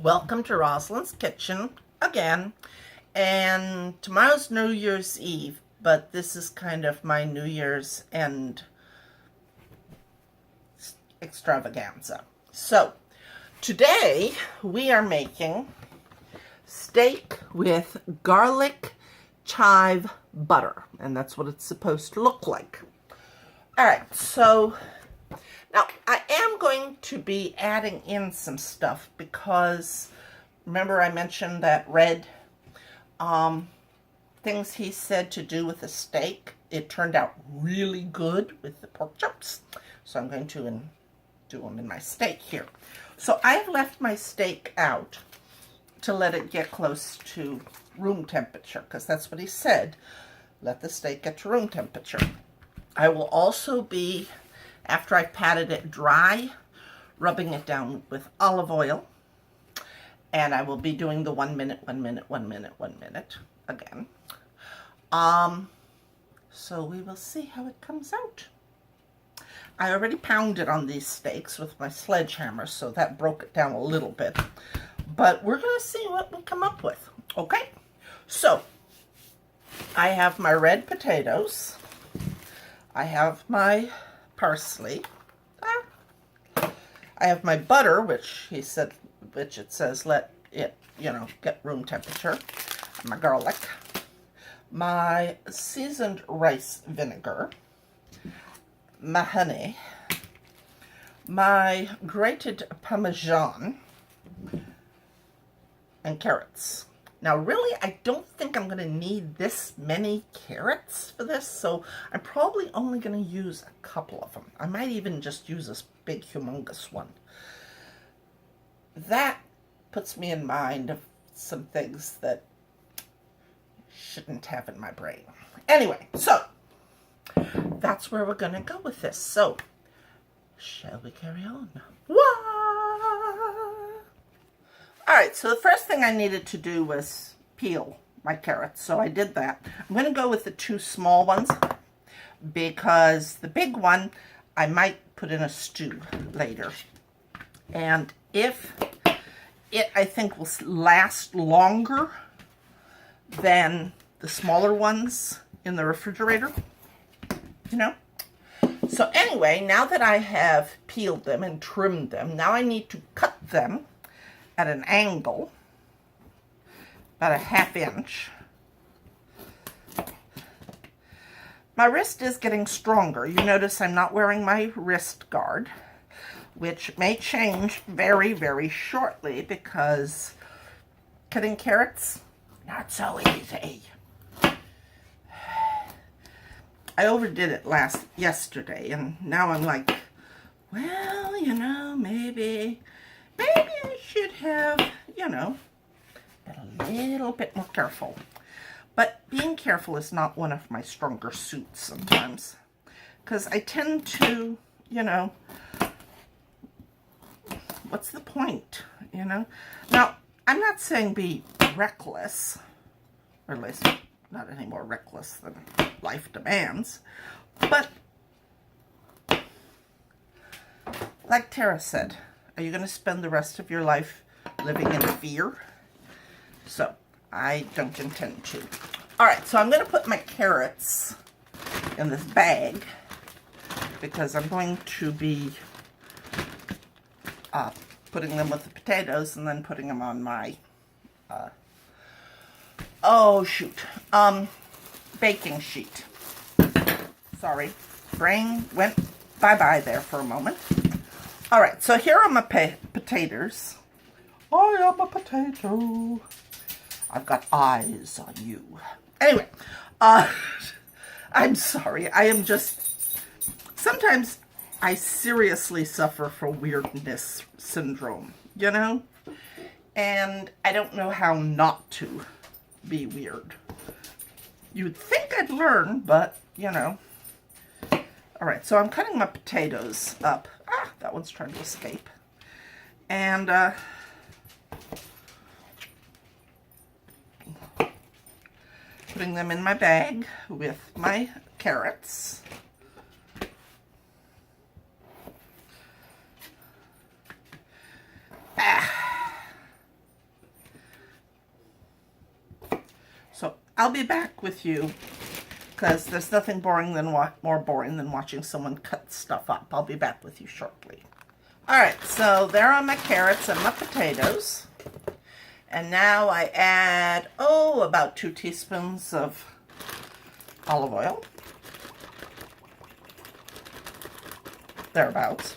Welcome to Rosalind's Kitchen again. And tomorrow's New Year's Eve, but this is kind of my New Year's end extravaganza. So, today we are making steak with garlic chive butter, and that's what it's supposed to look like. All right, so now I am going to be adding in some stuff because remember I mentioned that red things he said to do with the steak. It turned out really good with the pork chops, so I'm going to do them in my steak here. So I've left my steak out to let it get close to room temperature, because that's what he said. Let the steak get to room temperature. I will also be, after I've patted it dry, rubbing it down with olive oil. And I will be doing the 1 minute, 1 minute, 1 minute, 1 minute again. So we will see how it comes out. I already pounded on these steaks with my sledgehammer, so that broke it down a little bit. But we're going to see what we come up with. Okay? So, I have my red potatoes. I have my parsley. I have my butter, which it says let it, get room temperature. My garlic. My seasoned rice vinegar. My honey. My grated Parmesan. And carrots. Now, really, I don't think I'm going to need this many carrots for this, so I'm probably only going to use a couple of them. I might even just use this big, humongous one. That puts me in mind of some things that shouldn't have in my brain. Anyway, so that's where we're going to go with this. So, shall we carry on? Wah! All right, so the first thing I needed to do was peel my carrots, so I did that. I'm going to go with the two small ones because the big one I might put in a stew later. And if it, I think, will last longer than the smaller ones in the refrigerator, So anyway, now that I have peeled them and trimmed them, now I need to cut them at an angle, about a 1/2 inch. My wrist is getting stronger. You notice I'm not wearing my wrist guard, which may change very, very shortly because cutting carrots, not so easy. I overdid it yesterday, and now I'm like, well, maybe I should have, been a little bit more careful. But being careful is not one of my stronger suits sometimes, because I tend to, what's the point, Now, I'm not saying be reckless, or at least not any more reckless than life demands, but like Tara said, are you going to spend the rest of your life living in fear? So, I don't intend to. All right, so I'm going to put my carrots in this bag because I'm going to be putting them with the potatoes and then putting them on my, baking sheet. Sorry, brain went bye-bye there for a moment. All right, so here are my potatoes. I am a potato. I've got eyes on you. Anyway, I'm sorry. I am just, sometimes I seriously suffer from weirdness syndrome, And I don't know how not to be weird. You'd think I'd learn, but, All right, so I'm cutting my potatoes up. That one's trying to escape. And, putting them in my bag with my carrots. I'll be back with you because there's nothing more boring than watching someone cut stuff up. I'll be back with you shortly. All right, so there are my carrots and my potatoes. And now I add, about 2 teaspoons of olive oil. Thereabouts.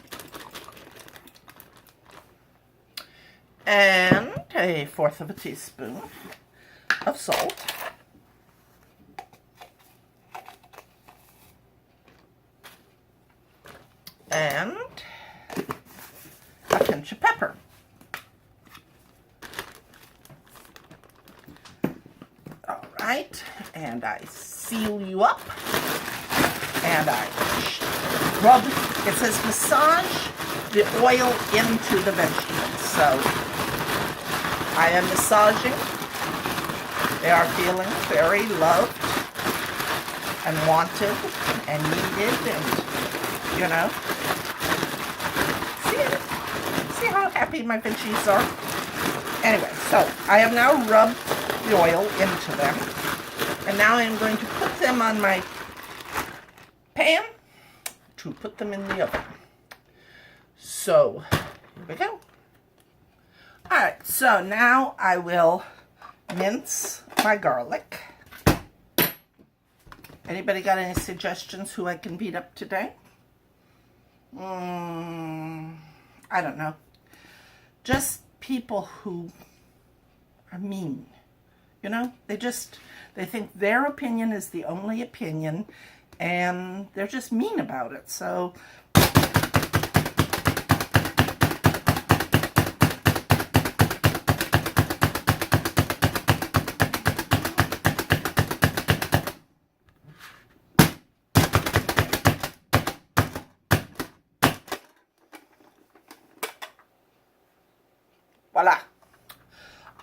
And 1/4 of a teaspoon of salt. And a pinch of pepper. All right, and I seal you up, and I rub. It says massage the oil into the vegetables, so I am massaging. They are feeling very loved and wanted and needed, and you know. See how happy my veggies are? Anyway, so I have now rubbed the oil into them. And now I'm going to put them on my pan to put them in the oven. So, here we go. Alright, so now I will mince my garlic. Anybody got any suggestions who I can beat up today? I don't know. Just people who are mean. You know, they think their opinion is the only opinion, and they're just mean about it. So, voila.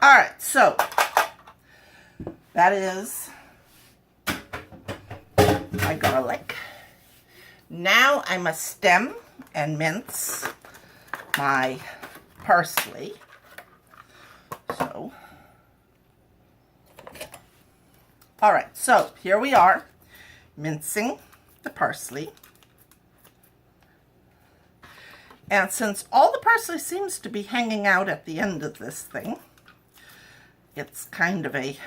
All right, so that is my garlic. Now I must stem and mince my parsley. So, all right, so here we are, mincing the parsley. And since all the parsley seems to be hanging out at the end of this thing, it's kind of a,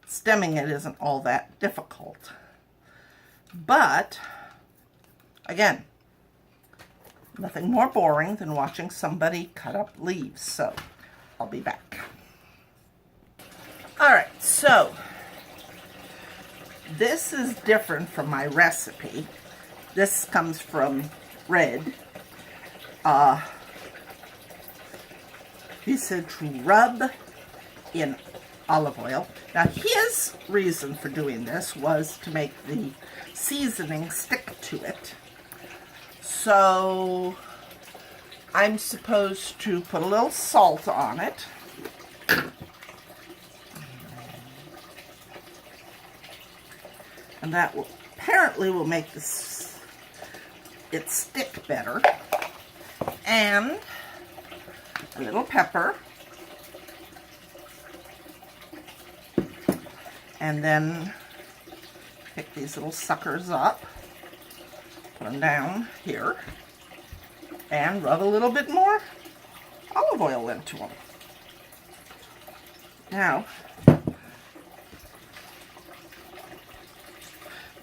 stemming it isn't all that difficult. But, again, nothing more boring than watching somebody cut up leaves. So, I'll be back. Alright, so, this is different from my recipe. This comes from Red. He said to rub in olive oil. Now, his reason for doing this was to make the seasoning stick to it. So, I'm supposed to put a little salt on it. And that will, apparently will make this, it stick better. And a little pepper. And then pick these little suckers up, put them down here, and rub a little bit more olive oil into them. Now,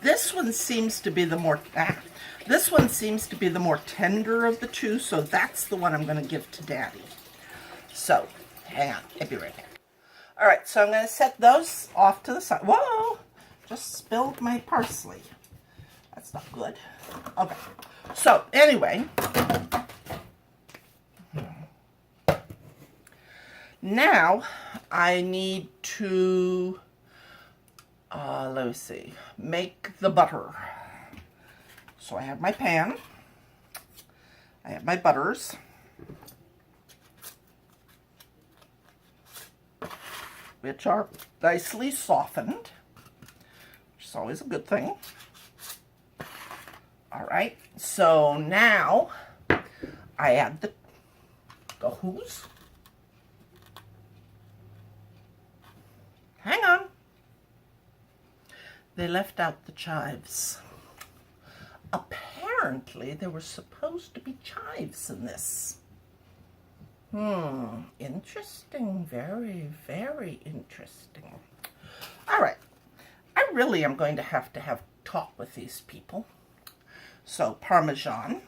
this one seems to be the more tender of the two, so that's the one I'm going to give to Daddy. So, hang on, I'll be right back. All right, so I'm going to set those off to the side. Whoa, just spilled my parsley. That's not good. Okay, so anyway, now I need to, let me see, make the butter. So I have my pan, I have my butters, which are nicely softened, which is always a good thing. All right, so now I add the who's. Hang on. They left out the chives. Apparently, there were supposed to be chives in this. Interesting. Very, very interesting. All right. I really am going to have talk with these people. So, Parmesan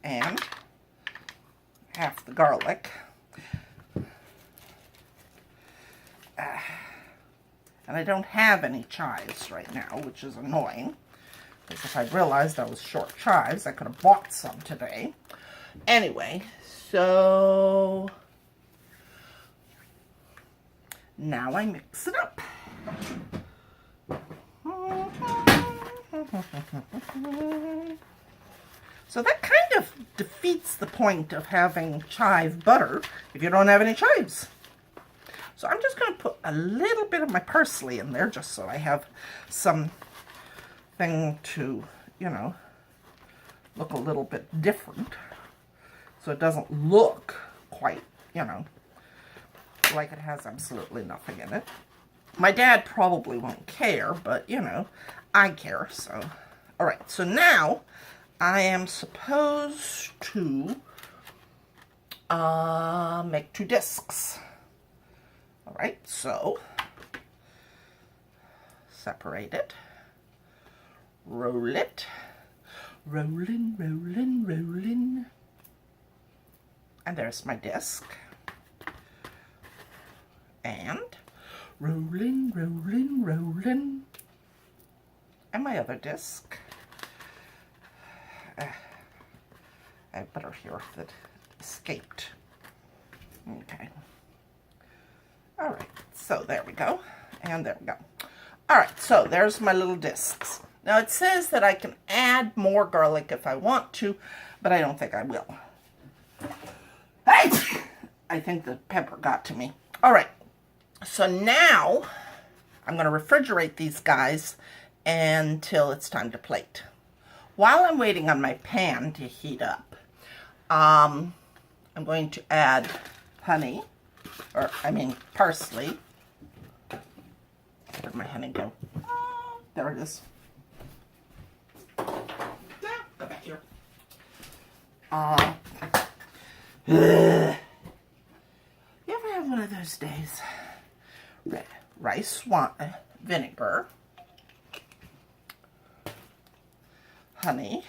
and half the garlic. And I don't have any chives right now, which is annoying. Because if I'd realized I was short chives, I could have bought some today. Anyway, so now I mix it up. So that kind of defeats the point of having chive butter if you don't have any chives. So I'm just going to put a little bit of my parsley in there just so I have something to, you know, look a little bit different. So it doesn't look quite, you know, like it has absolutely nothing in it. My dad probably won't care, but, you know, I care, so. All right, so now I am supposed to make 2 discs. All right, so separate it, roll it, rolling, rolling, rolling, and there's my disc, and rolling, rolling, rolling, and my other disc. I have butter here that escaped. Okay. All right, so there we go, and there we go. All right, so there's my little discs. Now it says that I can add more garlic if I want to, but I don't think I will. Hey! I think the pepper got to me. All right, so now I'm going to refrigerate these guys until it's time to plate. While I'm waiting on my pan to heat up, I'm going to add honey. Parsley. Where'd my honey go? Oh, there it is. Yeah, go back here. You ever have one of those days? Rice wine, vinegar, honey,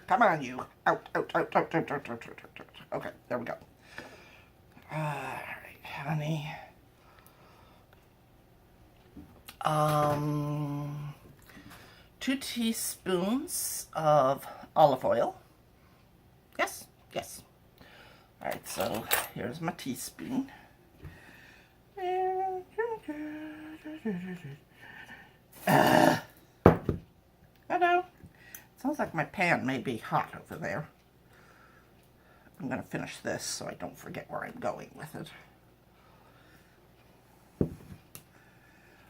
come on, you. Out, out, out, out, out, out, out, out, out. Okay, there we go. All right, honey. 2 teaspoons of olive oil. Yes, yes. All right, so here's my teaspoon. Hello. Sounds like my pan may be hot over there. I'm going to finish this so I don't forget where I'm going with it.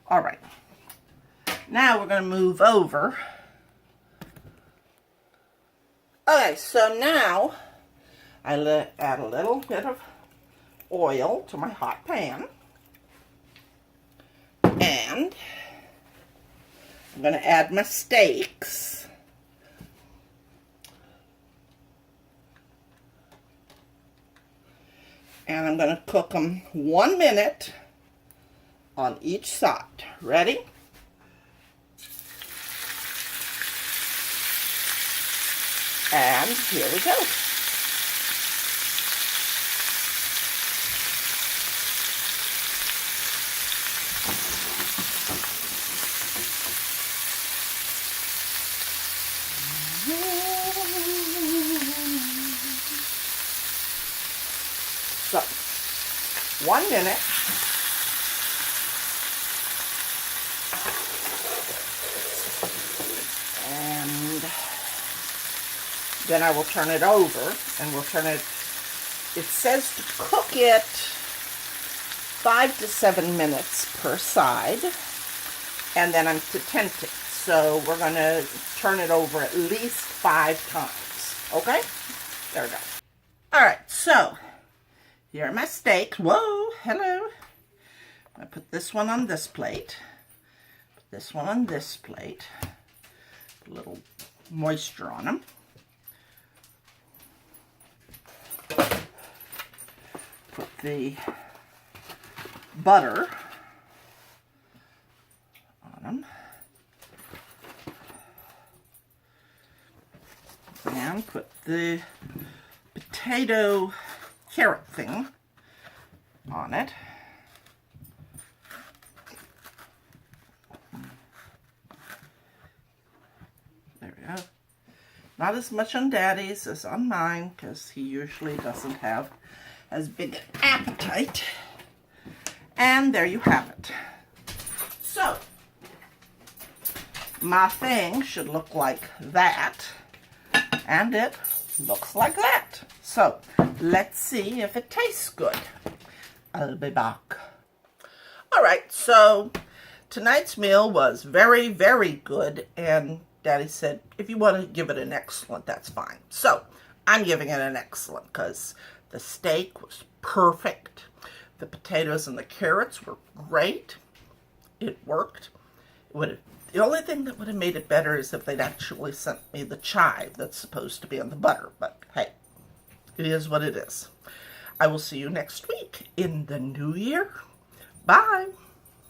All right. Now we're going to move over. Okay, so now I add a little bit of oil to my hot pan. And I'm going to add my steaks. And I'm going to cook them 1 minute on each side. Ready? And here we go. So, 1 minute. And then I will turn it over, and we'll turn it, it says to cook it 5 to 7 minutes per side, and then I'm to tent it. So we're going to turn it over at least 5 times. Okay? There we go. All right, so here are my steaks. Whoa, hello. I put this one on this plate. Put this one on this plate. Put a little moisture on them. Put the butter on them. And put the potato carrot thing on it. There we go. Not as much on Daddy's as on mine, because he usually doesn't have as big an appetite. And there you have it. So, my thing should look like that. And it looks like that. So, let's see if it tastes good. I'll be back. Alright, so tonight's meal was very, very good. And Daddy said, if you want to give it an excellent, that's fine. So, I'm giving it an excellent because the steak was perfect. The potatoes and the carrots were great. It worked. The only thing that would have made it better is if they'd actually sent me the chive that's supposed to be on the butter. But hey, it is what it is. I will see you next week in the new year. Bye.